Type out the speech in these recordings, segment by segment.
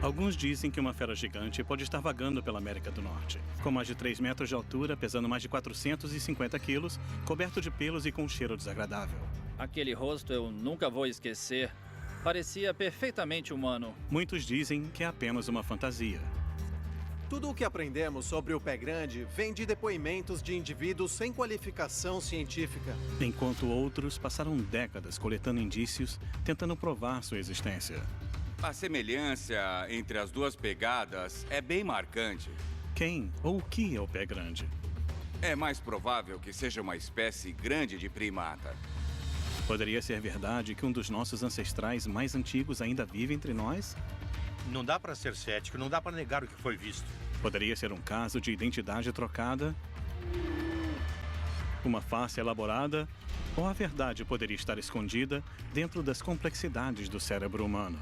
Alguns dizem que uma fera gigante pode estar vagando pela América do Norte, com mais de 3 metros de altura, pesando mais de 450 quilos, coberto de pelos e com um cheiro desagradável. Aquele rosto eu nunca vou esquecer. Parecia perfeitamente humano. Muitos dizem que é apenas uma fantasia. Tudo o que aprendemos sobre o pé grande vem de depoimentos de indivíduos sem qualificação científica. Enquanto outros passaram décadas coletando indícios, tentando provar sua existência. A semelhança entre as duas pegadas é bem marcante. Quem ou o que é o pé grande? É mais provável que seja uma espécie grande de primata. Poderia ser verdade que um dos nossos ancestrais mais antigos ainda vive entre nós? Não dá para ser cético, não dá para negar o que foi visto. Poderia ser um caso de identidade trocada? Uma face elaborada? Ou a verdade poderia estar escondida dentro das complexidades do cérebro humano?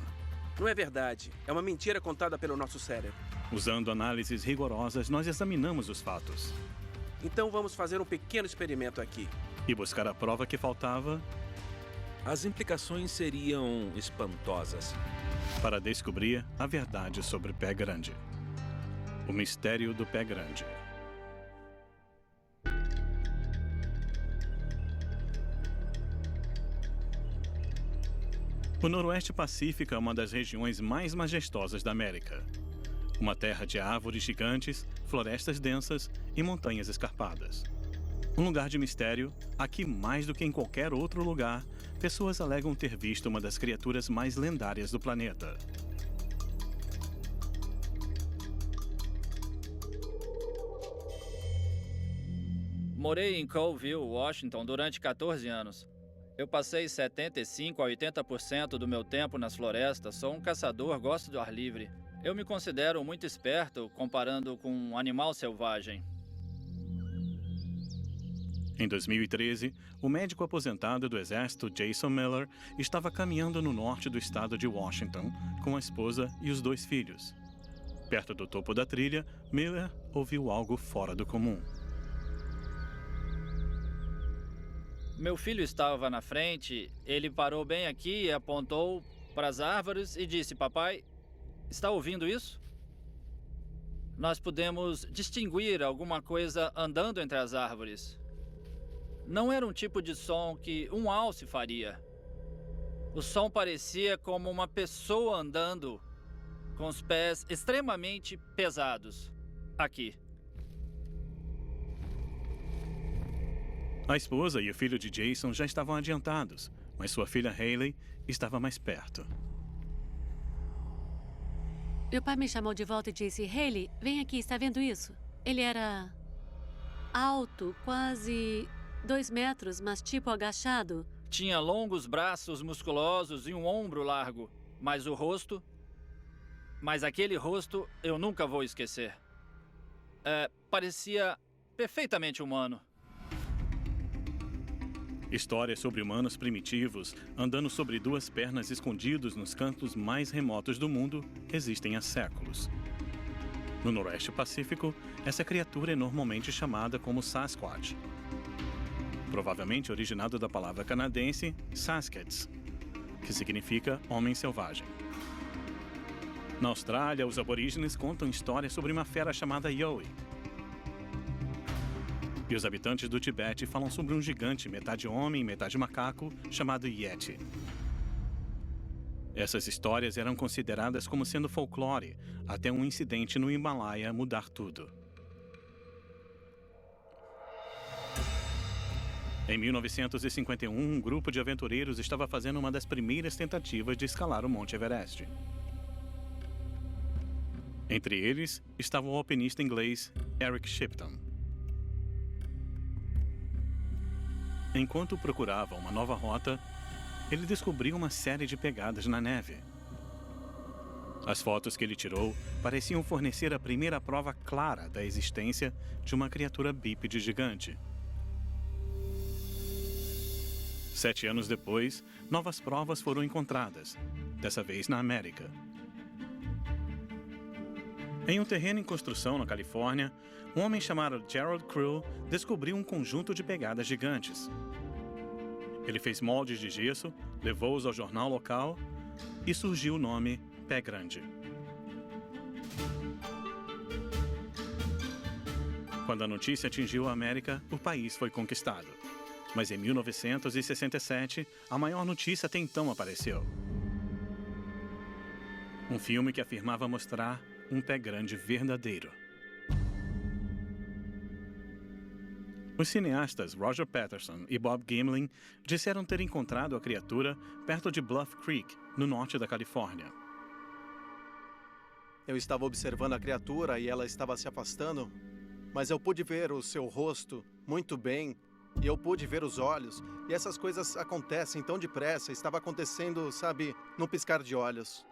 Não é verdade. É uma mentira contada pelo nosso cérebro. Usando análises rigorosas, nós examinamos os fatos. Então vamos fazer um pequeno experimento aqui. E buscar a prova que faltava As implicações seriam espantosas. para descobrir a verdade sobre o pé grande. O mistério do pé grande. O Noroeste Pacífico é uma das regiões mais majestosas da América. Uma terra de árvores gigantes, florestas densas e montanhas escarpadas. Um lugar de mistério, aqui mais do que em qualquer outro lugar, pessoas alegam ter visto uma das criaturas mais lendárias do planeta. Morei em Colville, Washington, durante 14 anos. Eu passei 75 a 80% do meu tempo nas florestas. Sou um caçador, gosto do ar livre. Eu me considero muito esperto comparando com um animal selvagem. Em 2013, o médico aposentado do Exército Jason Miller estava caminhando no norte do estado de Washington com a esposa e os 2 filhos. Perto do topo da trilha, Miller ouviu algo fora do comum. Meu filho estava na frente, ele parou bem aqui e apontou para as árvores e disse: "Papai, está ouvindo isso?" Nós pudemos distinguir alguma coisa andando entre as árvores. Não era um tipo de som que um alce faria. O som parecia como uma pessoa andando, com os pés extremamente pesados. Aqui. A esposa e o filho de Jason já estavam adiantados, mas sua filha Hayley estava mais perto. Meu pai me chamou de volta e disse: "Hayley, vem aqui, está vendo isso?" Ele era alto, quase 2 metros, mas tipo agachado. Tinha longos braços musculosos e um ombro largo, mas o rosto... Mas aquele rosto eu nunca vou esquecer. Parecia perfeitamente humano. Histórias sobre humanos primitivos andando sobre 2 pernas escondidos nos cantos mais remotos do mundo existem há séculos. No Noroeste Pacífico, essa criatura é normalmente chamada como Sasquatch. Provavelmente originado da palavra canadense Saskats, que significa homem selvagem. Na Austrália, os aborígenes contam histórias sobre uma fera chamada Yowie. E os habitantes do Tibete falam sobre um gigante, metade homem, metade macaco, chamado Yeti. Essas histórias eram consideradas como sendo folclore, até um incidente no Himalaia mudar tudo. Em 1951, um grupo de aventureiros estava fazendo uma das primeiras tentativas de escalar o Monte Everest. Entre eles estava o alpinista inglês Eric Shipton. Enquanto procurava uma nova rota, ele descobriu uma série de pegadas na neve. As fotos que ele tirou pareciam fornecer a primeira prova clara da existência de uma criatura bípede gigante. 7 anos depois, novas provas foram encontradas, dessa vez na América. Em um terreno em construção na Califórnia, um homem chamado Gerald Krill descobriu um conjunto de pegadas gigantes. Ele fez moldes de gesso, levou-os ao jornal local e surgiu o nome Pé Grande. Quando a notícia atingiu a América, o país foi conquistado. Mas em 1967, a maior notícia até então apareceu. Um filme que afirmava mostrar um pé grande verdadeiro. Os cineastas Roger Patterson e Bob Gimlin disseram ter encontrado a criatura perto de Bluff Creek, no norte da Califórnia. Eu estava observando a criatura e ela estava se afastando, mas eu pude ver o seu rosto muito bem e eu pude ver os olhos. E essas coisas acontecem tão depressa, estava acontecendo, sabe, num piscar de olhos.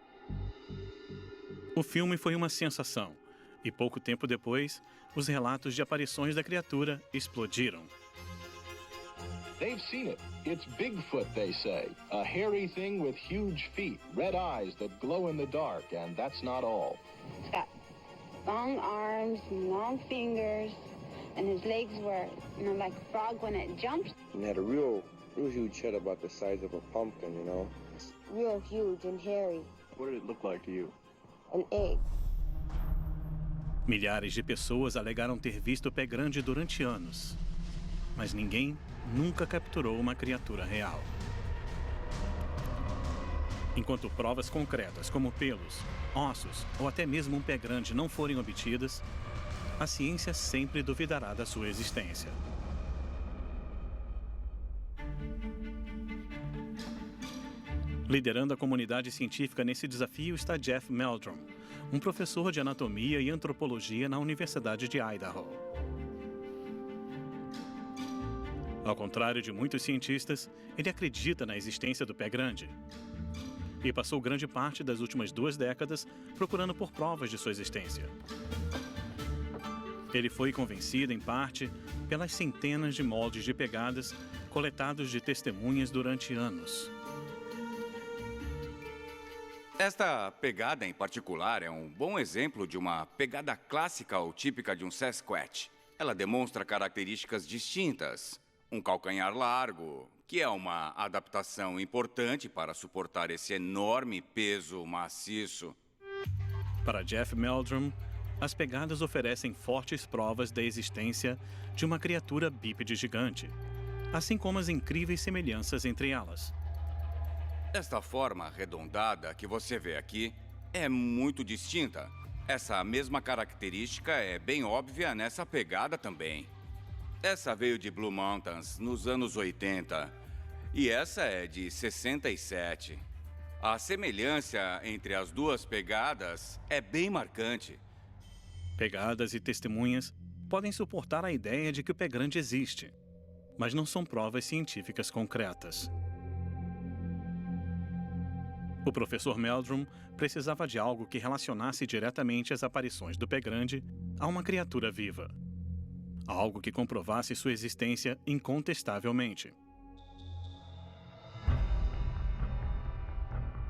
O filme foi uma sensação. E pouco tempo depois, os relatos de aparições da criatura explodiram. They've seen it. It's Bigfoot, they say. A hairy thing with huge feet, red eyes that glow in the dark, and that's not all. He's got long arms, long fingers, and his legs were, like a frog when it jumps. And had a real huge head about the size of a pumpkin, you know? Real huge and hairy. What did it look like to you? An egg. Milhares de pessoas alegaram ter visto o pé grande durante anos. Mas ninguém nunca capturou uma criatura real. Enquanto provas concretas como pelos, ossos ou até mesmo um pé grande não forem obtidas, a ciência sempre duvidará da sua existência. Liderando a comunidade científica nesse desafio está Jeff Meldrum, um professor de anatomia e antropologia na Universidade de Idaho. Ao contrário de muitos cientistas, ele acredita na existência do pé grande. E passou grande parte das últimas 2 décadas procurando por provas de sua existência. Ele foi convencido, em parte, pelas centenas de moldes de pegadas coletados de testemunhas durante anos. Esta pegada em particular é um bom exemplo de uma pegada clássica ou típica de um Sasquatch. Ela demonstra características distintas. Um calcanhar largo, que é uma adaptação importante para suportar esse enorme peso maciço. Para Jeff Meldrum, as pegadas oferecem fortes provas da existência de uma criatura bípede gigante, assim como as incríveis semelhanças entre elas. Esta forma arredondada que você vê aqui é muito distinta. Essa mesma característica é bem óbvia nessa pegada também. Essa veio de Blue Mountains nos anos 80 e essa é de 67. A semelhança entre as duas pegadas é bem marcante. Pegadas e testemunhas podem suportar a ideia de que o pé grande existe, mas não são provas científicas concretas. O professor Meldrum precisava de algo que relacionasse diretamente as aparições do pé grande a uma criatura viva. Algo que comprovasse sua existência incontestavelmente.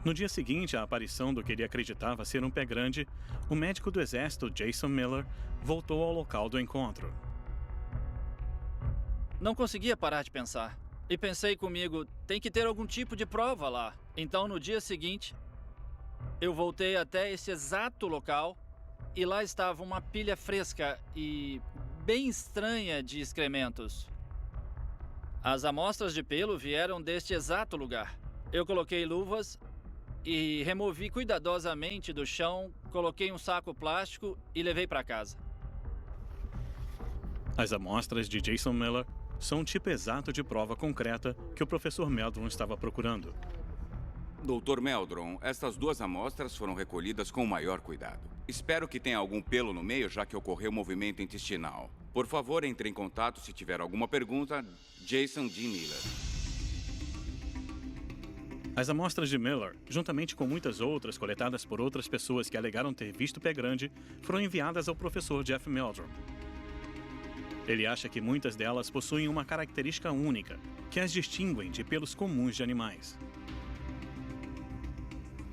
No dia seguinte à aparição do que ele acreditava ser um pé grande, o médico do exército Jason Miller voltou ao local do encontro. Não conseguia parar de pensar. E pensei comigo, tem que ter algum tipo de prova lá. Então, no dia seguinte, eu voltei até esse exato local e lá estava uma pilha fresca e bem estranha de excrementos. As amostras de pelo vieram deste exato lugar. Eu coloquei luvas e removi cuidadosamente do chão, coloquei um saco plástico e levei para casa. As amostras de Jason Miller são um tipo exato de prova concreta que o professor Meldrum estava procurando. Dr. Meldrum, estas 2 amostras foram recolhidas com o maior cuidado. Espero que tenha algum pelo no meio, já que ocorreu movimento intestinal. Por favor, entre em contato se tiver alguma pergunta. Jason D. Miller. As amostras de Miller, juntamente com muitas outras coletadas por outras pessoas que alegaram ter visto o pé grande, foram enviadas ao professor Jeff Meldrum. Ele acha que muitas delas possuem uma característica única, que as distinguem de pelos comuns de animais.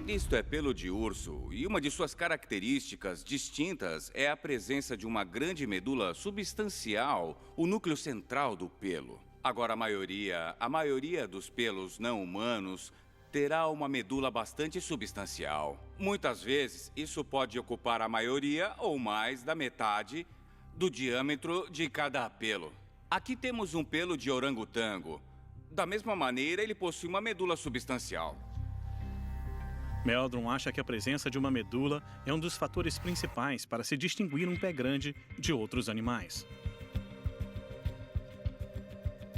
Isto é pelo de urso, e uma de suas características distintas é a presença de uma grande medula substancial, o núcleo central do pelo. Agora, a maioria dos pelos não humanos terá uma medula bastante substancial. Muitas vezes, isso pode ocupar a maioria ou mais da metade do diâmetro de cada pelo. Aqui temos um pelo de orangotango. Da mesma maneira, ele possui uma medula substancial. Meldrum acha que a presença de uma medula é um dos fatores principais para se distinguir um pé grande de outros animais.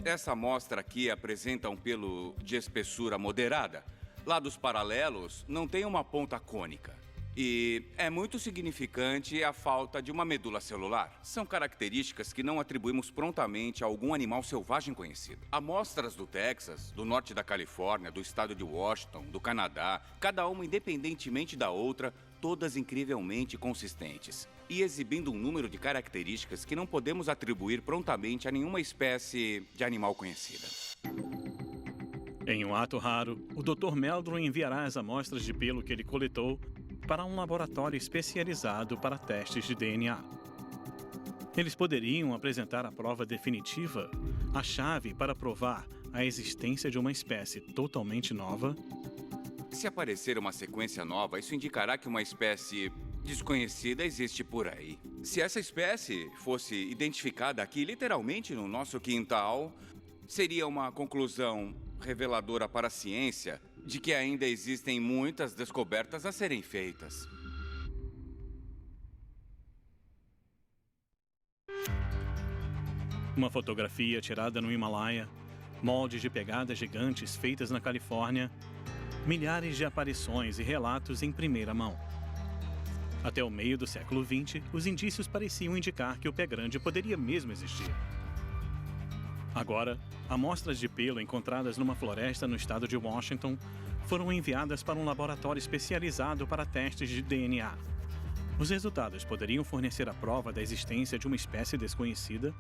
Essa amostra aqui apresenta um pelo de espessura moderada. Lados paralelos não têm uma ponta cônica. E é muito significante a falta de uma medula celular. São características que não atribuímos prontamente a algum animal selvagem conhecido. Amostras do Texas, do norte da Califórnia, do estado de Washington, do Canadá, cada uma independentemente da outra, todas incrivelmente consistentes, e exibindo um número de características que não podemos atribuir prontamente a nenhuma espécie de animal conhecida. Em um ato raro, o Dr. Meldrum enviará as amostras de pelo que ele coletou para um laboratório especializado para testes de DNA. Eles poderiam apresentar a prova definitiva, a chave para provar a existência de uma espécie totalmente nova. Se aparecer uma sequência nova, isso indicará que uma espécie desconhecida existe por aí. Se essa espécie fosse identificada aqui, literalmente no nosso quintal, seria uma conclusão reveladora para a ciência de que ainda existem muitas descobertas a serem feitas. Uma fotografia tirada no Himalaia, moldes de pegadas gigantes feitas na Califórnia, milhares de aparições e relatos em primeira mão. Até o meio do século XX, os indícios pareciam indicar que o pé grande poderia mesmo existir. Agora, amostras de pelo encontradas numa floresta no estado de Washington foram enviadas para um laboratório especializado para testes de DNA. Os resultados poderiam fornecer a prova da existência de uma espécie desconhecida?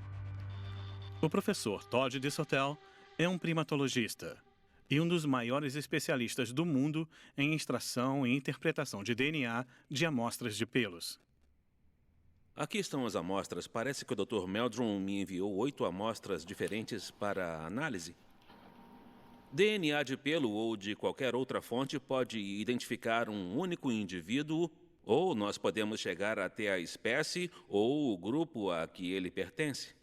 O professor Todd DeSautel é um primatologista e um dos maiores especialistas do mundo em extração e interpretação de DNA de amostras de pelos. Aqui estão as amostras. Parece que o Dr. Meldrum me enviou 8 amostras diferentes para análise. DNA de pelo ou de qualquer outra fonte pode identificar um único indivíduo, ou nós podemos chegar até a espécie ou o grupo a que ele pertence.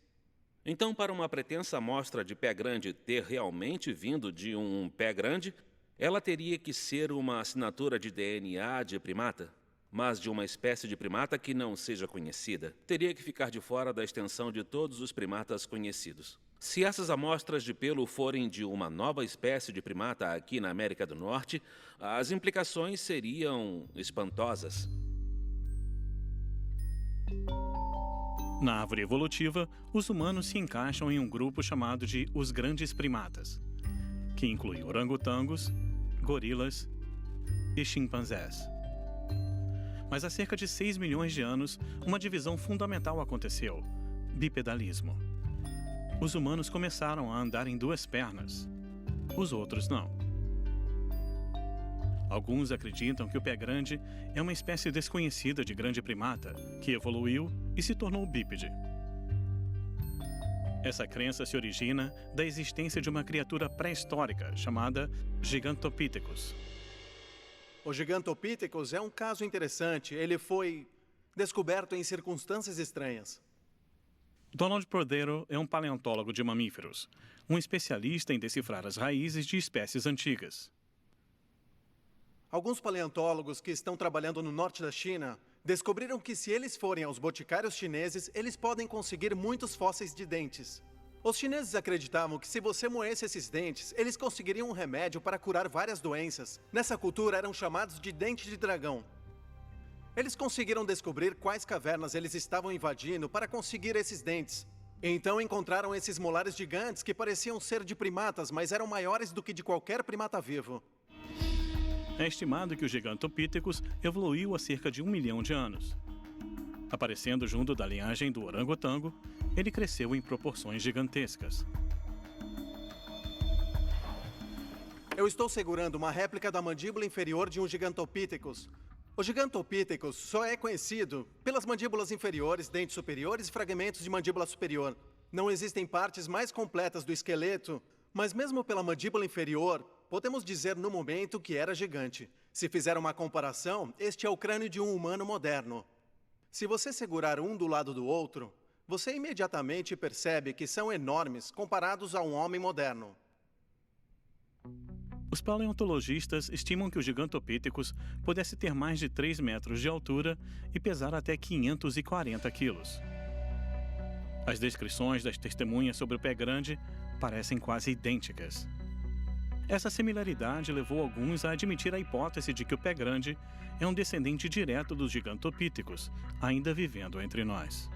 Então, para uma pretensa amostra de pé grande ter realmente vindo de um pé grande, ela teria que ser uma assinatura de DNA de primata, mas de uma espécie de primata que não seja conhecida. Teria que ficar de fora da extensão de todos os primatas conhecidos. Se essas amostras de pelo forem de uma nova espécie de primata aqui na América do Norte, as implicações seriam espantosas. Na árvore evolutiva, os humanos se encaixam em um grupo chamado de os grandes primatas, que inclui orangotangos, gorilas e chimpanzés. Mas há cerca de 6 milhões de anos, uma divisão fundamental aconteceu: bipedalismo. Os humanos começaram a andar em 2 pernas, os outros não. Alguns acreditam que o pé grande é uma espécie desconhecida de grande primata que evoluiu e se tornou bípede. Essa crença se origina da existência de uma criatura pré-histórica chamada Gigantopithecus. O Gigantopithecus é um caso interessante. Ele foi descoberto em circunstâncias estranhas. Donald Prodero é um paleontólogo de mamíferos, um especialista em decifrar as raízes de espécies antigas. Alguns paleontólogos que estão trabalhando no norte da China descobriram que se eles forem aos boticários chineses, eles podem conseguir muitos fósseis de dentes. Os chineses acreditavam que se você moesse esses dentes, eles conseguiriam um remédio para curar várias doenças. Nessa cultura eram chamados de dente de dragão. Eles conseguiram descobrir quais cavernas eles estavam invadindo para conseguir esses dentes. Então encontraram esses molares gigantes que pareciam ser de primatas, mas eram maiores do que de qualquer primata vivo. É estimado que o Gigantopithecus evoluiu há cerca de 1 milhão de anos. Aparecendo junto da linhagem do orangotango, ele cresceu em proporções gigantescas. Eu estou segurando uma réplica da mandíbula inferior de um Gigantopithecus. O Gigantopithecus só é conhecido pelas mandíbulas inferiores, dentes superiores e fragmentos de mandíbula superior. Não existem partes mais completas do esqueleto, mas mesmo pela mandíbula inferior, podemos dizer no momento que era gigante. Se fizer uma comparação, este é o crânio de um humano moderno. Se você segurar um do lado do outro, você imediatamente percebe que são enormes comparados a um homem moderno. Os paleontologistas estimam que o Gigantopithecus pudesse ter mais de 3 metros de altura e pesar até 540 quilos. As descrições das testemunhas sobre o pé grande parecem quase idênticas. Essa similaridade levou alguns a admitir a hipótese de que o pé grande é um descendente direto dos Gigantopithecus, ainda vivendo entre nós.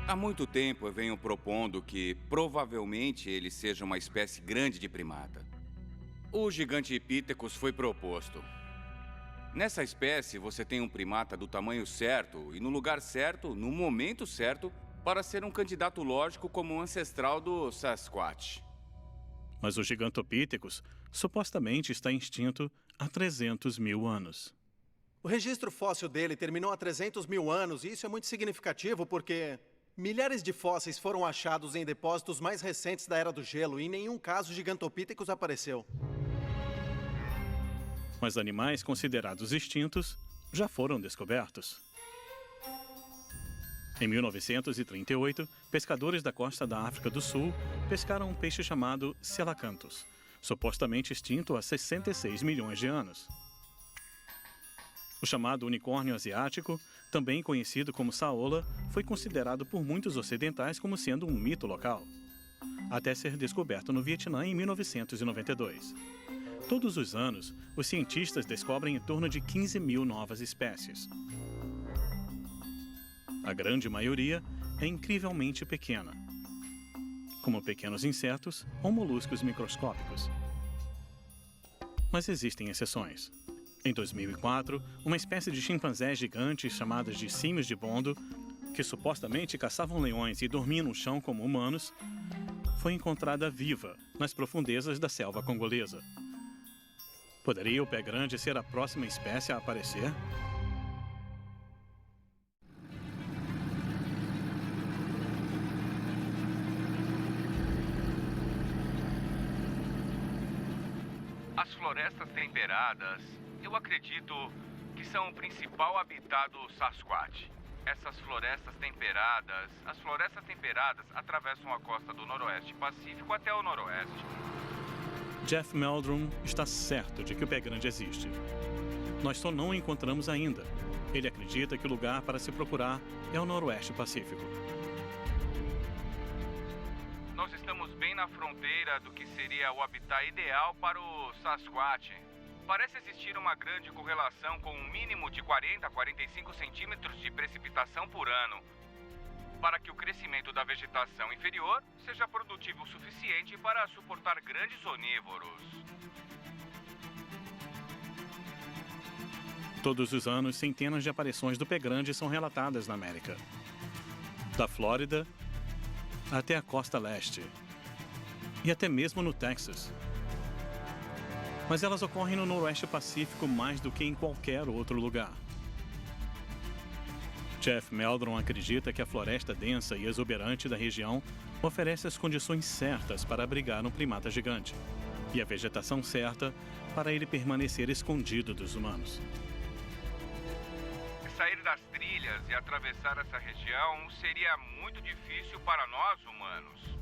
Há muito tempo eu venho propondo que provavelmente ele seja uma espécie grande de primata. O Gigantopithecus foi proposto. Nessa espécie, você tem um primata do tamanho certo e no lugar certo, no momento certo, para ser um candidato lógico como ancestral do Sasquatch. Mas o Gigantopithecus supostamente está extinto há 300 mil anos. O registro fóssil dele terminou há 300 mil anos, e isso é muito significativo porque milhares de fósseis foram achados em depósitos mais recentes da Era do Gelo e em nenhum caso o Gigantopithecus apareceu. Mas animais considerados extintos já foram descobertos. Em 1938, pescadores da costa da África do Sul pescaram um peixe chamado Selacanthus, supostamente extinto há 66 milhões de anos. O chamado unicórnio asiático, também conhecido como saola, foi considerado por muitos ocidentais como sendo um mito local, até ser descoberto no Vietnã em 1992. Todos os anos, os cientistas descobrem em torno de 15 mil novas espécies. A grande maioria é incrivelmente pequena, como pequenos insetos ou moluscos microscópicos. Mas existem exceções. Em 2004, uma espécie de chimpanzés gigantes chamadas de símios de Bondo, que supostamente caçavam leões e dormiam no chão como humanos, foi encontrada viva nas profundezas da selva congolesa. Poderia o pé grande ser a próxima espécie a aparecer? As florestas temperadas, eu acredito que são o principal habitat do Sasquatch. As florestas temperadas atravessam a costa do Noroeste Pacífico até o Noroeste. Jeff Meldrum está certo de que o pé grande existe. Nós só não o encontramos ainda. Ele acredita que o lugar para se procurar é o Noroeste Pacífico. Nós estamos bem na fronteira do que seria o habitat ideal para o Sasquatch. Parece existir uma grande correlação com um mínimo de 40 a 45 centímetros de precipitação por ano, para que o crescimento da vegetação inferior seja produtivo o suficiente para suportar grandes onívoros. Todos os anos, centenas de aparições do pé grande são relatadas na América. Da Flórida até a costa leste. E até mesmo no Texas. Mas elas ocorrem no Noroeste Pacífico mais do que em qualquer outro lugar. Jeff Meldrum acredita que a floresta densa e exuberante da região oferece as condições certas para abrigar um primata gigante e a vegetação certa para ele permanecer escondido dos humanos. Sair das trilhas e atravessar essa região seria muito difícil para nós humanos.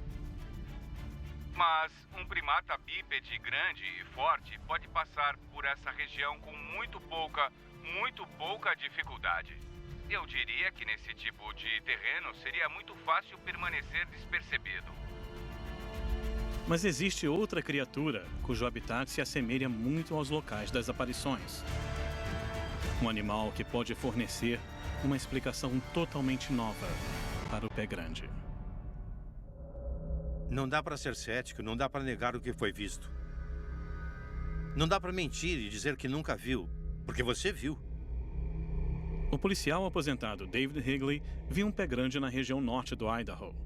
Mas um primata bípede grande e forte pode passar por essa região com muito pouca dificuldade. Eu diria que nesse tipo de terreno seria muito fácil permanecer despercebido. Mas existe outra criatura cujo habitat se assemelha muito aos locais das aparições. Um animal que pode fornecer uma explicação totalmente nova para o pé grande. Não dá para ser cético, não dá para negar o que foi visto. Não dá para mentir e dizer que nunca viu, porque você viu. O policial aposentado David Higley viu um pé grande na região norte do Idaho.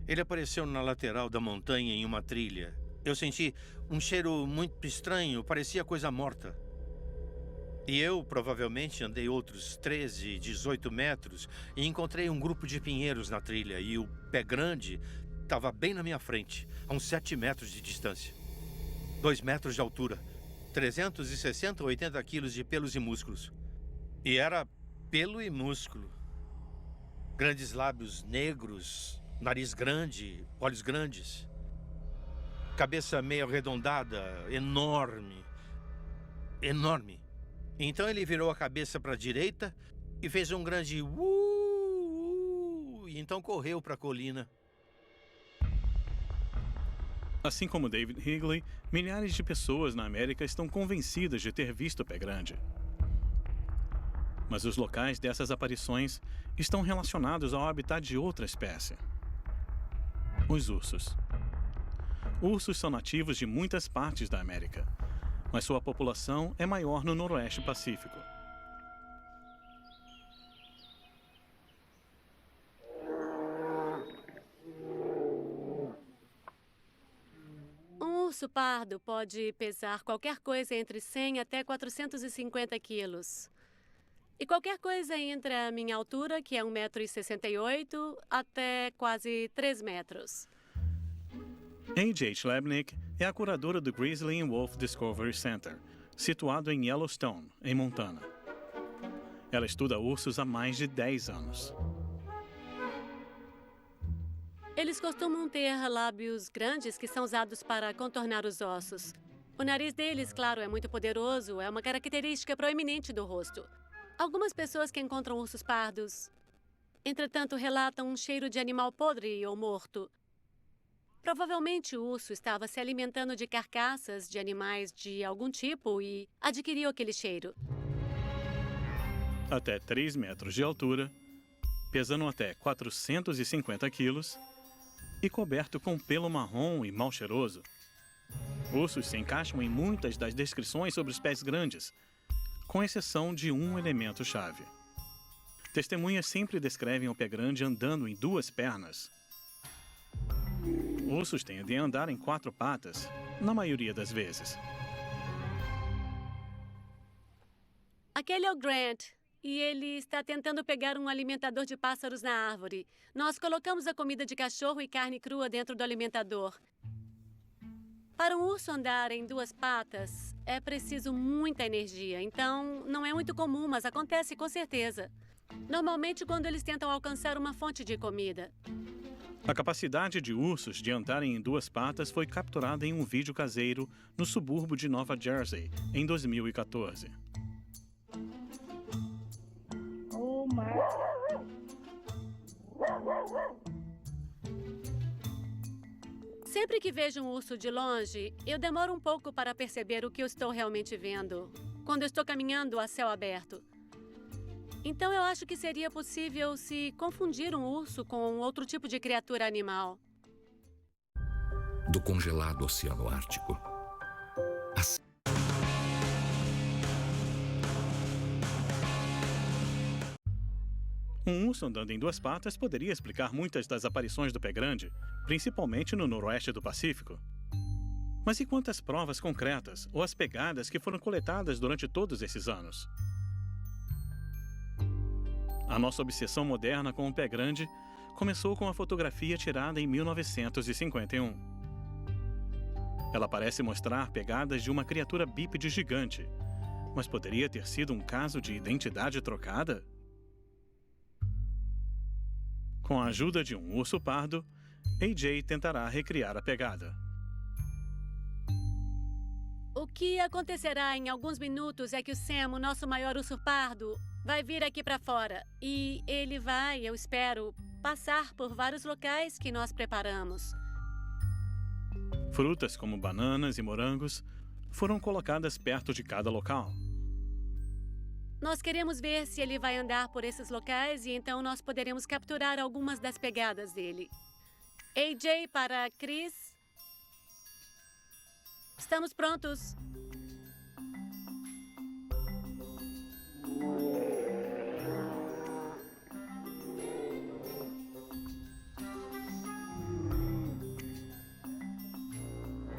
Ele apareceu na lateral da montanha em uma trilha. Eu senti um cheiro muito estranho, parecia coisa morta. E eu, provavelmente, andei outros 13, 18 metros e encontrei um grupo de pinheiros na trilha. E o pé grande estava bem na minha frente, a uns 7 metros de distância. 2 metros de altura, 360 ou 80 quilos de pelos e músculos. E era pelo e músculo. Grandes lábios negros, nariz grande, olhos grandes. Cabeça meio arredondada, enorme. Enorme. Então ele virou a cabeça para a direita e fez um grande e então correu para a colina. Assim como David Higley, milhares de pessoas na América estão convencidas de ter visto o pé grande. Mas os locais dessas aparições estão relacionados ao habitat de outra espécie: os ursos. Ursos são nativos de muitas partes da América, mas sua população é maior no Noroeste Pacífico. Um urso pardo pode pesar qualquer coisa entre 100 até 450 quilos. E qualquer coisa entre a minha altura, que é 1,68 m, até quase 3 metros. A.J. Chlebnik é a curadora do Grizzly and Wolf Discovery Center, situado em Yellowstone, em Montana. Ela estuda ursos há mais de 10 anos. Eles costumam ter lábios grandes que são usados para contornar os ossos. O nariz deles, claro, é muito poderoso, é uma característica proeminente do rosto. Algumas pessoas que encontram ursos pardos, entretanto, relatam um cheiro de animal podre ou morto. Provavelmente o urso estava se alimentando de carcaças de animais de algum tipo e adquiriu aquele cheiro. Até 3 metros de altura, pesando até 450 quilos e coberto com pelo marrom e mal cheiroso. Ursos se encaixam em muitas das descrições sobre os pés grandes, com exceção de um elemento-chave. Testemunhas sempre descrevem o pé grande andando em 2 pernas. Ursos tendem a andar em 4 patas, na maioria das vezes. Aquele é o Grant, e ele está tentando pegar um alimentador de pássaros na árvore. Nós colocamos a comida de cachorro e carne crua dentro do alimentador. Para um urso andar em 2 patas, é preciso muita energia, então não é muito comum, mas acontece com certeza. Normalmente quando eles tentam alcançar uma fonte de comida. A capacidade de ursos de andarem em 2 patas foi capturada em um vídeo caseiro no subúrbio de Nova Jersey, em 2014. Oh, my. Sempre que vejo um urso de longe, eu demoro um pouco para perceber o que eu estou realmente vendo, quando eu estou caminhando a céu aberto. Então eu acho que seria possível se confundir um urso com outro tipo de criatura animal. Do congelado Oceano Ártico. Um urso andando em 2 patas poderia explicar muitas das aparições do pé grande, principalmente no noroeste do Pacífico. Mas e quantas provas concretas ou as pegadas que foram coletadas durante todos esses anos? A nossa obsessão moderna com o pé grande começou com a fotografia tirada em 1951. Ela parece mostrar pegadas de uma criatura bípede gigante, mas poderia ter sido um caso de identidade trocada? Com a ajuda de um urso pardo, A.J. tentará recriar a pegada. O que acontecerá em alguns minutos é que o Sam, o nosso maior urso pardo, vai vir aqui para fora. E ele vai, eu espero, passar por vários locais que nós preparamos. Frutas como bananas e morangos foram colocadas perto de cada local. Nós queremos ver se ele vai andar por esses locais e então nós poderemos capturar algumas das pegadas dele. A.J. para Chris. Estamos prontos.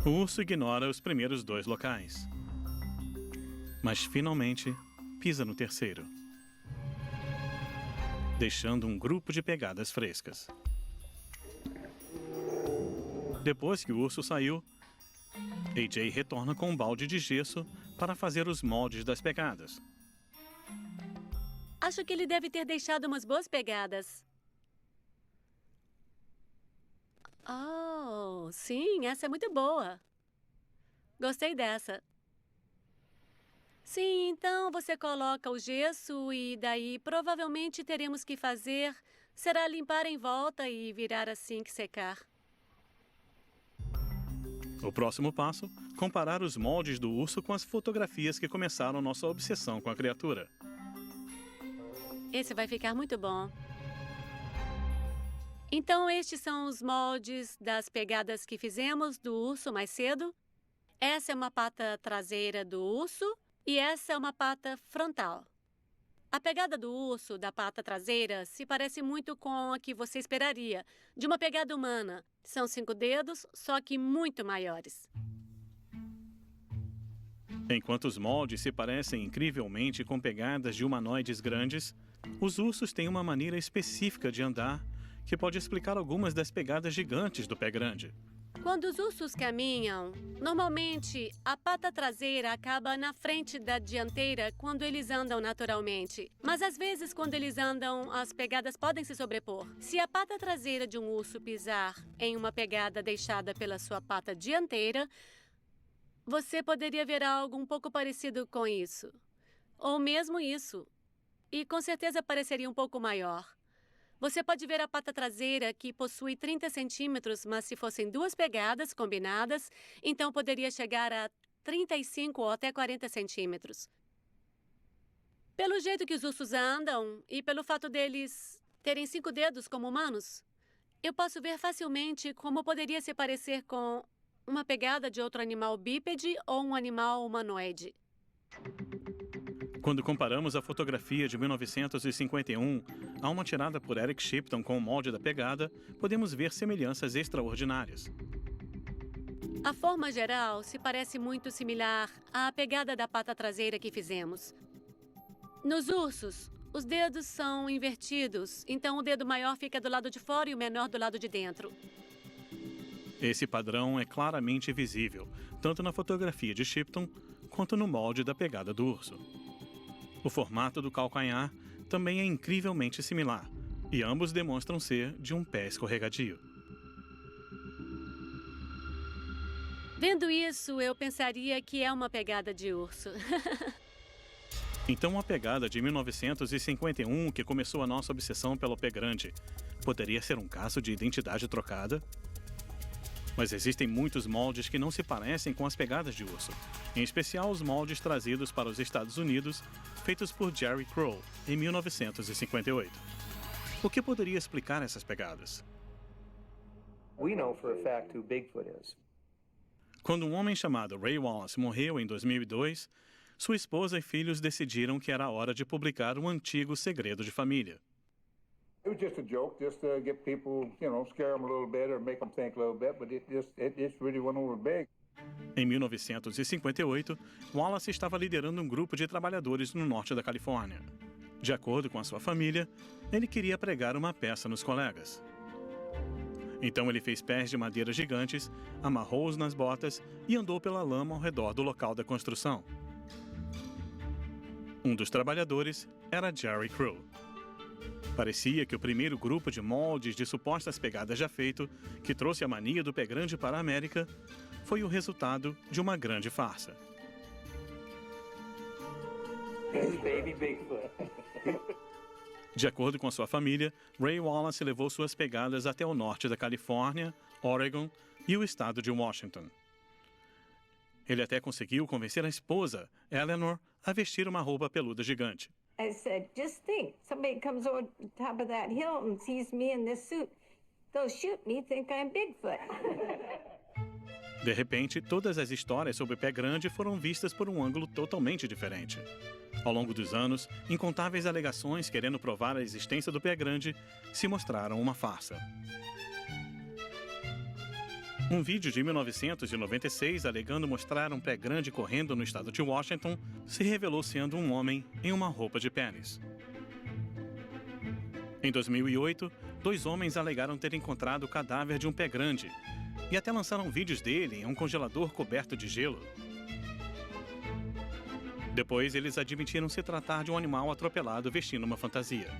O urso ignora os primeiros 2 locais, mas finalmente pisa no terceiro, deixando um grupo de pegadas frescas. Depois que o urso saiu, A.J. retorna com um balde de gesso para fazer os moldes das pegadas. Acho que ele deve ter deixado umas boas pegadas. Oh, sim, essa é muito boa. Gostei dessa. Sim, então você coloca o gesso e daí provavelmente teremos que fazer será limpar em volta e virar assim que secar. O próximo passo, comparar os moldes do urso com as fotografias que começaram nossa obsessão com a criatura. Esse vai ficar muito bom. Então, estes são os moldes das pegadas que fizemos do urso mais cedo. Essa é uma pata traseira do urso e essa é uma pata frontal. A pegada do urso, da pata traseira, se parece muito com a que você esperaria, de uma pegada humana. São 5 dedos, só que muito maiores. Enquanto os moldes se parecem incrivelmente com pegadas de humanoides grandes, os ursos têm uma maneira específica de andar que pode explicar algumas das pegadas gigantes do pé grande. Quando os ursos caminham, normalmente a pata traseira acaba na frente da dianteira quando eles andam naturalmente. Mas às vezes, quando eles andam, as pegadas podem se sobrepor. Se a pata traseira de um urso pisar em uma pegada deixada pela sua pata dianteira, você poderia ver algo um pouco parecido com isso. Ou mesmo isso. E com certeza pareceria um pouco maior. Você pode ver a pata traseira, que possui 30 centímetros, mas se fossem 2 pegadas combinadas, então poderia chegar a 35 ou até 40 centímetros. Pelo jeito que os ursos andam e pelo fato deles terem 5 dedos como humanos, eu posso ver facilmente como poderia se parecer com uma pegada de outro animal bípede ou um animal humanoide. Quando comparamos a fotografia de 1951 a uma tirada por Eric Shipton com o molde da pegada, podemos ver semelhanças extraordinárias. A forma geral se parece muito similar à pegada da pata traseira que fizemos. Nos ursos, os dedos são invertidos, então o dedo maior fica do lado de fora e o menor do lado de dentro. Esse padrão é claramente visível, tanto na fotografia de Shipton quanto no molde da pegada do urso. O formato do calcanhar também é incrivelmente similar, e ambos demonstram ser de um pé escorregadio. Vendo isso, eu pensaria que é uma pegada de urso. Então a pegada de 1951, que começou a nossa obsessão pelo pé grande, poderia ser um caso de identidade trocada? Mas existem muitos moldes que não se parecem com as pegadas de urso, em especial os moldes trazidos para os Estados Unidos, feitos por Jerry Crow, em 1958. O que poderia explicar essas pegadas? We know for a fact who Bigfoot is. Quando um homem chamado Ray Wallace morreu em 2002, sua esposa e filhos decidiram que era hora de publicar um antigo segredo de família. It was just a joke, just to get people, scare them a little bit or make them think a little bit, but it just really went over big. Em 1958, Wallace estava liderando um grupo de trabalhadores no norte da Califórnia. De acordo com a sua família, ele queria pregar uma peça nos colegas. Então ele fez pés de madeira gigantes, amarrou-os nas botas e andou pela lama ao redor do local da construção. Um dos trabalhadores era Jerry Crow. Parecia que o primeiro grupo de moldes de supostas pegadas já feito, que trouxe a mania do pé grande para a América, foi o resultado de uma grande farsa. Baby Bigfoot. De acordo com a sua família, Ray Wallace levou suas pegadas até o norte da Califórnia, Oregon e o estado de Washington. Ele até conseguiu convencer a esposa, Eleanor, a vestir uma roupa peluda gigante. I said, just think, somebody comes over the top of that hill and sees me in this suit. They'll shoot me, think I'm Bigfoot. De repente, todas as histórias sobre o pé grande foram vistas por um ângulo totalmente diferente. Ao longo dos anos, incontáveis alegações querendo provar a existência do pé grande se mostraram uma farsa. Um vídeo de 1996 alegando mostrar um pé grande correndo no estado de Washington se revelou sendo um homem em uma roupa de pênis. Em 2008, 2 homens alegaram ter encontrado o cadáver de um pé grande e até lançaram vídeos dele em um congelador coberto de gelo. Depois, eles admitiram se tratar de um animal atropelado vestindo uma fantasia.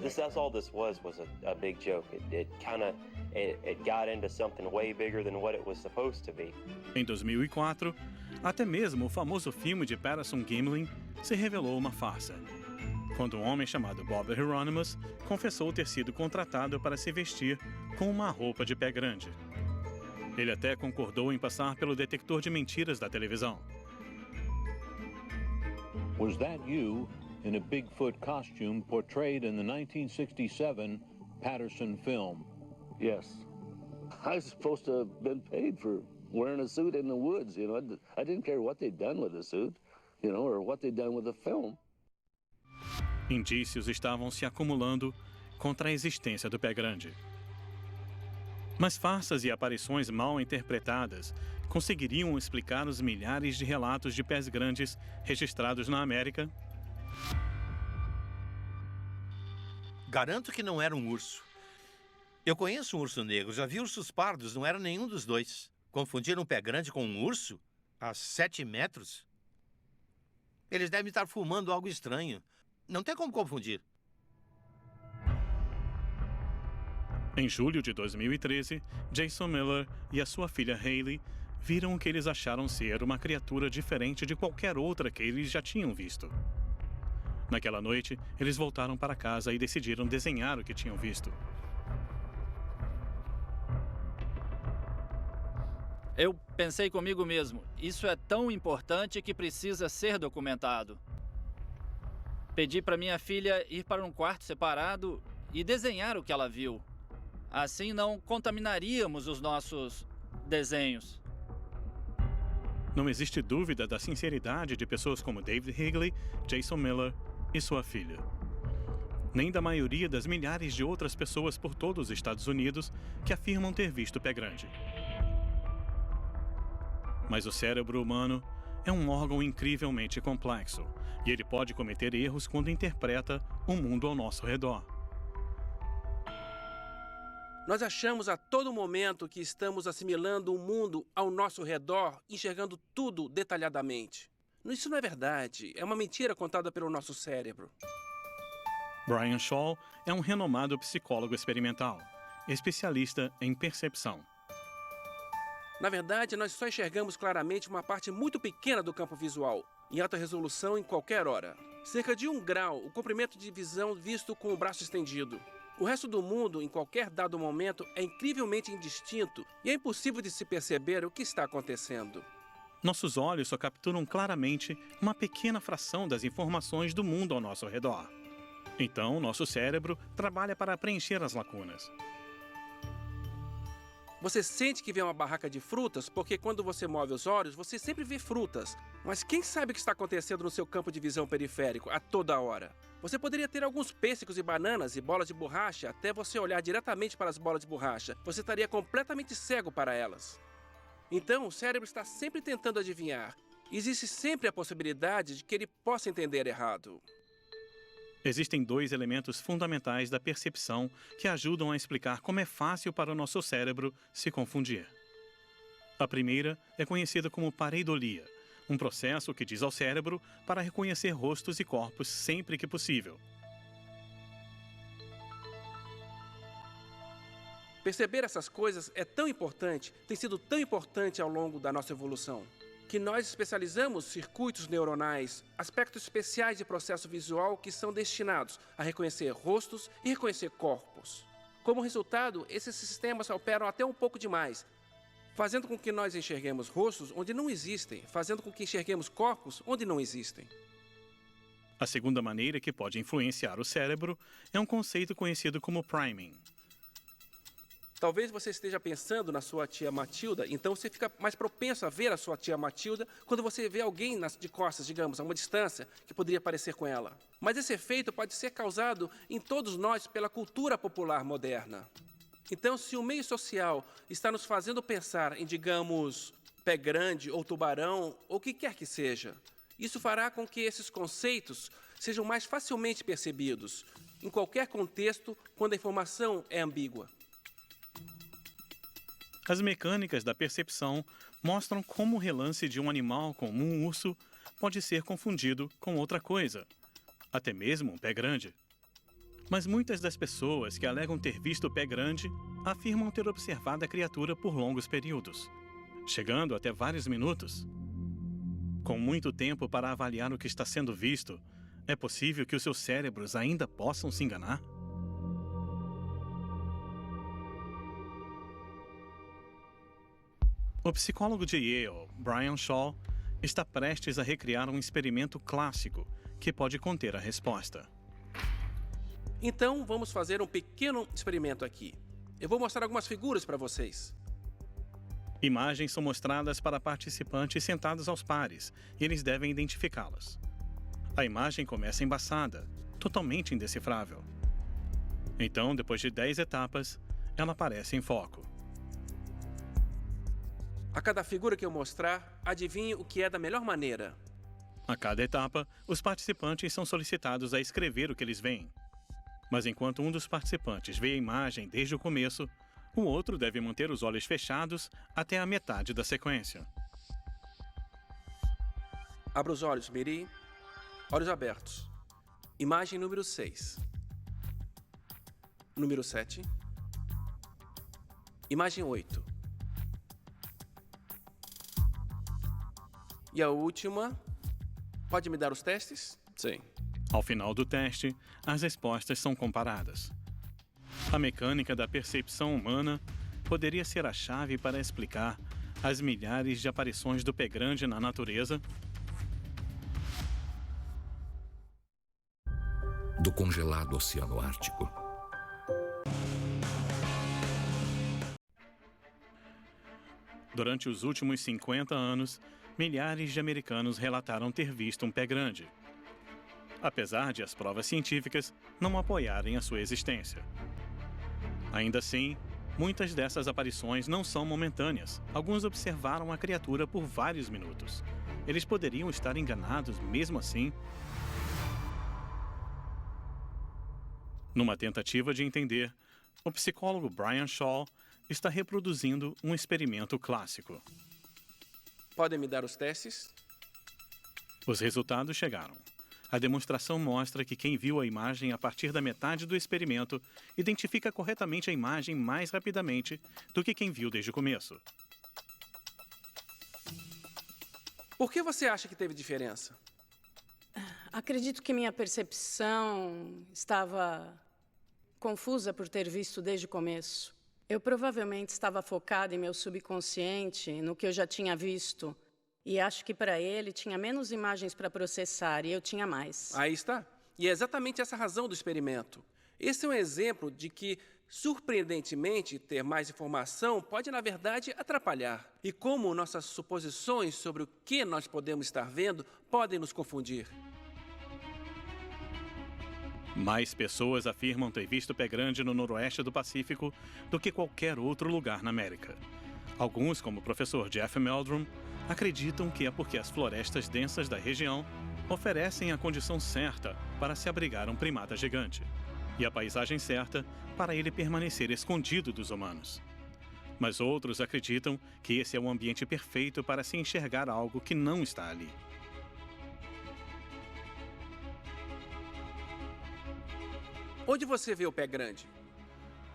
That's all this was a big joke. It got into something way bigger than what it was supposed to be. Em 2004, até mesmo o famoso filme de Patterson Gimlin se revelou uma farsa, quando um homem chamado Bob Hieronymus confessou ter sido contratado para se vestir com uma roupa de pé grande. Ele até concordou em passar pelo detector de mentiras da televisão. Was that you in a Bigfoot costume portrayed in the 1967 Patterson film? Yes. I was supposed to have been paid for wearing a suit in the woods, you know. I didn't care what they'd done with the suit, you know, or what they'd done with the film. Indícios estavam se acumulando contra a existência do pé grande. Mas farsas e aparições mal interpretadas conseguiriam explicar os milhares de relatos de pés grandes registrados na América? Garanto que não era um urso. Eu conheço um urso negro, já vi ursos pardos, não era nenhum dos dois. Confundir um pé grande com um urso? A 7 metros? Eles devem estar fumando algo estranho. Não tem como confundir. Em julho de 2013, Jason Miller e a sua filha Hayley viram o que eles acharam ser uma criatura diferente de qualquer outra que eles já tinham visto. Naquela noite, eles voltaram para casa e decidiram desenhar o que tinham visto. Eu pensei comigo mesmo, isso é tão importante que precisa ser documentado. Pedi para minha filha ir para um quarto separado e desenhar o que ela viu. Assim não contaminaríamos os nossos desenhos. Não existe dúvida da sinceridade de pessoas como David Higley, Jason Miller e sua filha. Nem da maioria das milhares de outras pessoas por todos os Estados Unidos que afirmam ter visto pé grande. Mas o cérebro humano é um órgão incrivelmente complexo e ele pode cometer erros quando interpreta o mundo ao nosso redor. Nós achamos a todo momento que estamos assimilando o mundo ao nosso redor, enxergando tudo detalhadamente. Isso não é verdade, é uma mentira contada pelo nosso cérebro. Brian Shaw é um renomado psicólogo experimental, especialista em percepção. Na verdade, nós só enxergamos claramente uma parte muito pequena do campo visual, em alta resolução em qualquer hora. Cerca de 1 grau, o comprimento de visão visto com o braço estendido. O resto do mundo, em qualquer dado momento, é incrivelmente indistinto e é impossível de se perceber o que está acontecendo. Nossos olhos só capturam claramente uma pequena fração das informações do mundo ao nosso redor. Então, nosso cérebro trabalha para preencher as lacunas. Você sente que vê uma barraca de frutas porque quando você move os olhos, você sempre vê frutas. Mas quem sabe o que está acontecendo no seu campo de visão periférico a toda hora? Você poderia ter alguns pêssegos e bananas e bolas de borracha até você olhar diretamente para as bolas de borracha. Você estaria completamente cego para elas. Então, o cérebro está sempre tentando adivinhar. Existe sempre a possibilidade de que ele possa entender errado. Existem 2 elementos fundamentais da percepção que ajudam a explicar como é fácil para o nosso cérebro se confundir. A primeira é conhecida como pareidolia, um processo que diz ao cérebro para reconhecer rostos e corpos sempre que possível. Perceber essas coisas é tão importante, tem sido tão importante ao longo da nossa evolução, que nós especializamos circuitos neuronais, aspectos especiais de processo visual que são destinados a reconhecer rostos e reconhecer corpos. Como resultado, esses sistemas operam até um pouco demais, fazendo com que nós enxerguemos rostos onde não existem, fazendo com que enxerguemos corpos onde não existem. A segunda maneira que pode influenciar o cérebro é um conceito conhecido como priming. Talvez você esteja pensando na sua tia Matilda, então você fica mais propenso a ver a sua tia Matilda quando você vê alguém de costas, digamos, a uma distância, que poderia parecer com ela. Mas esse efeito pode ser causado em todos nós pela cultura popular moderna. Então, se o meio social está nos fazendo pensar em, digamos, pé grande ou tubarão, ou o que quer que seja, isso fará com que esses conceitos sejam mais facilmente percebidos, em qualquer contexto, quando a informação é ambígua. As mecânicas da percepção mostram como o relance de um animal como um urso pode ser confundido com outra coisa, até mesmo um pé grande. Mas muitas das pessoas que alegam ter visto o pé grande afirmam ter observado a criatura por longos períodos, chegando até vários minutos. Com muito tempo para avaliar o que está sendo visto, é possível que os seus cérebros ainda possam se enganar? O psicólogo de Yale, Brian Shaw, está prestes a recriar um experimento clássico que pode conter a resposta. Então, vamos fazer um pequeno experimento aqui. Eu vou mostrar algumas figuras para vocês. Imagens são mostradas para participantes sentados aos pares e eles devem identificá-las. A imagem começa embaçada, totalmente indecifrável. Então, depois de 10 etapas, ela aparece em foco. A cada figura que eu mostrar, adivinhe o que é da melhor maneira. A cada etapa, os participantes são solicitados a escrever o que eles veem. Mas enquanto um dos participantes vê a imagem desde o começo, o outro deve manter os olhos fechados até a metade da sequência. Abra os olhos, Miri. Olhos abertos. Imagem número 6. Número 7. Imagem 8. E a última. Pode me dar os testes? Sim. Ao final do teste, as respostas são comparadas. A mecânica da percepção humana poderia ser a chave para explicar as milhares de aparições do pé grande na natureza? Do congelado Oceano Ártico. Durante os últimos 50 anos, milhares de americanos relataram ter visto um pé grande, apesar de as provas científicas não apoiarem a sua existência. Ainda assim, muitas dessas aparições não são momentâneas. Alguns observaram a criatura por vários minutos. Eles poderiam estar enganados mesmo assim? Numa tentativa de entender, o psicólogo Brian Shaw está reproduzindo um experimento clássico. Podem me dar os testes? Os resultados chegaram. A demonstração mostra que quem viu a imagem a partir da metade do experimento identifica corretamente a imagem mais rapidamente do que quem viu desde o começo. Por que você acha que teve diferença? Acredito que minha percepção estava confusa por ter visto desde o começo. Eu provavelmente estava focada em meu subconsciente, no que eu já tinha visto. E acho que para ele tinha menos imagens para processar e eu tinha mais. Aí está. E é exatamente essa a razão do experimento. Esse é um exemplo de que, surpreendentemente, ter mais informação pode, na verdade, atrapalhar. E como nossas suposições sobre o que nós podemos estar vendo podem nos confundir. Mais pessoas afirmam ter visto pé grande no noroeste do Pacífico do que qualquer outro lugar na América. Alguns, como o professor Jeff Meldrum, acreditam que é porque as florestas densas da região oferecem a condição certa para se abrigar um primata gigante e a paisagem certa para ele permanecer escondido dos humanos. Mas outros acreditam que esse é o ambiente perfeito para se enxergar algo que não está ali. Onde você vê o pé grande?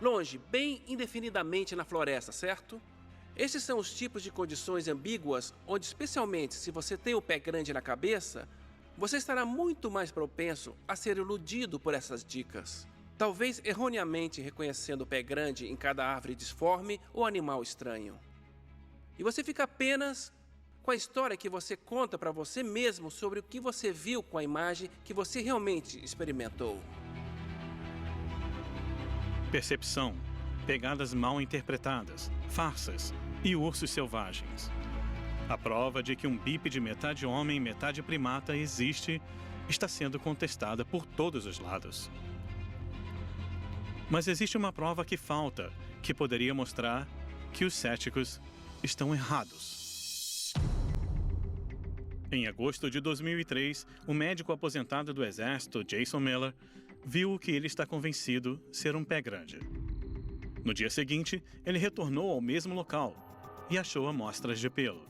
Longe, bem indefinidamente na floresta, certo? Esses são os tipos de condições ambíguas onde, especialmente se você tem o pé grande na cabeça, você estará muito mais propenso a ser iludido por essas dicas. Talvez erroneamente reconhecendo o pé grande em cada árvore disforme ou animal estranho. E você fica apenas com a história que você conta para você mesmo sobre o que você viu com a imagem que você realmente experimentou. Percepção, pegadas mal interpretadas, farsas e ursos selvagens. A prova de que um bípede metade homem, metade primata existe está sendo contestada por todos os lados. Mas existe uma prova que falta, que poderia mostrar que os céticos estão errados. Em agosto de 2003, o médico aposentado do Exército, Jason Miller, viu o que ele está convencido ser um pé grande. No dia seguinte, ele retornou ao mesmo local e achou amostras de pelo.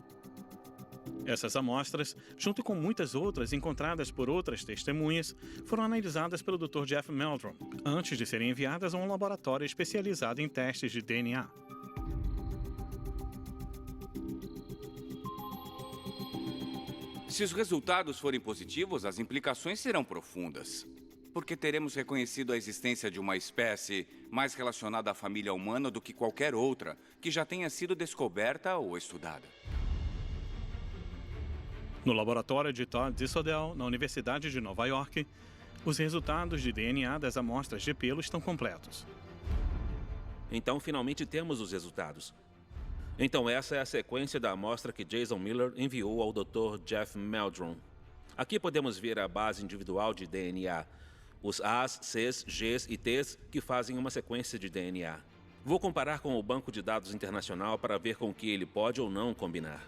Essas amostras, junto com muitas outras encontradas por outras testemunhas, foram analisadas pelo Dr. Jeff Meldrum, antes de serem enviadas a um laboratório especializado em testes de DNA. Se os resultados forem positivos, as implicações serão profundas. Porque teremos reconhecido a existência de uma espécie mais relacionada à família humana do que qualquer outra que já tenha sido descoberta ou estudada. No laboratório de Todd Isodell, na Universidade de Nova York, os resultados de DNA das amostras de pelo estão completos. Então, finalmente temos os resultados. Então, essa é a sequência da amostra que Jason Miller enviou ao Dr. Jeff Meldrum. Aqui podemos ver a base individual de DNA, os A's, C's, G's e T's que fazem uma sequência de DNA. Vou comparar com o Banco de Dados Internacional para ver com que ele pode ou não combinar.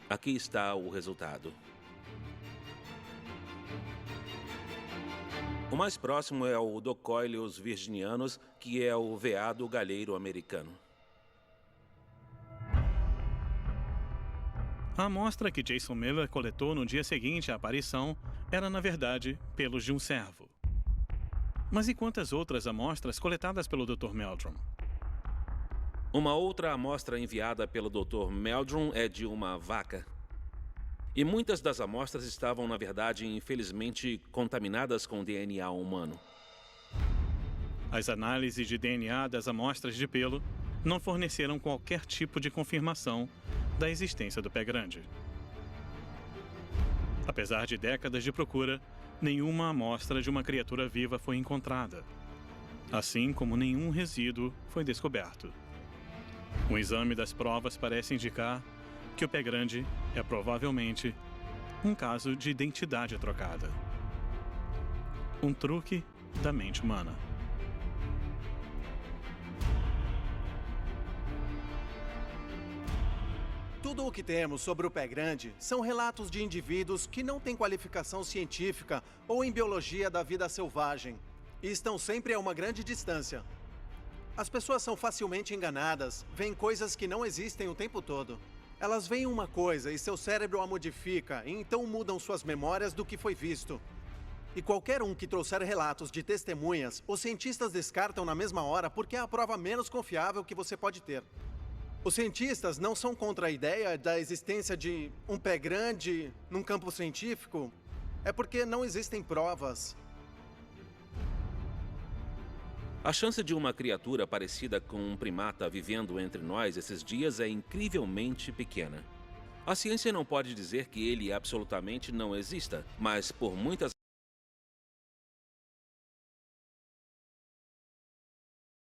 Aqui está o resultado. O mais próximo é o Docoileus virginianus, que é o veado galheiro americano. A amostra que Jason Miller coletou no dia seguinte à aparição era, na verdade, pelos de um cervo. Mas e quantas outras amostras coletadas pelo Dr. Meldrum? Uma outra amostra enviada pelo Dr. Meldrum é de uma vaca. E muitas das amostras estavam, na verdade, infelizmente, contaminadas com DNA humano. As análises de DNA das amostras de pelo não forneceram qualquer tipo de confirmação da existência do pé grande. Apesar de décadas de procura, nenhuma amostra de uma criatura viva foi encontrada, assim como nenhum resíduo foi descoberto. Um exame das provas parece indicar que o pé grande é provavelmente um caso de identidade trocada. Um truque da mente humana. Tudo o que temos sobre o pé grande são relatos de indivíduos que não têm qualificação científica ou em biologia da vida selvagem e estão sempre a uma grande distância. As pessoas são facilmente enganadas, veem coisas que não existem o tempo todo. Elas veem uma coisa e seu cérebro a modifica e então mudam suas memórias do que foi visto. E qualquer um que trouxer relatos de testemunhas, os cientistas descartam na mesma hora porque é a prova menos confiável que você pode ter. Os cientistas não são contra a ideia da existência de um pé grande num campo científico, é porque não existem provas. A chance de uma criatura parecida com um primata vivendo entre nós esses dias é incrivelmente pequena. A ciência não pode dizer que ele absolutamente não exista, mas por muitas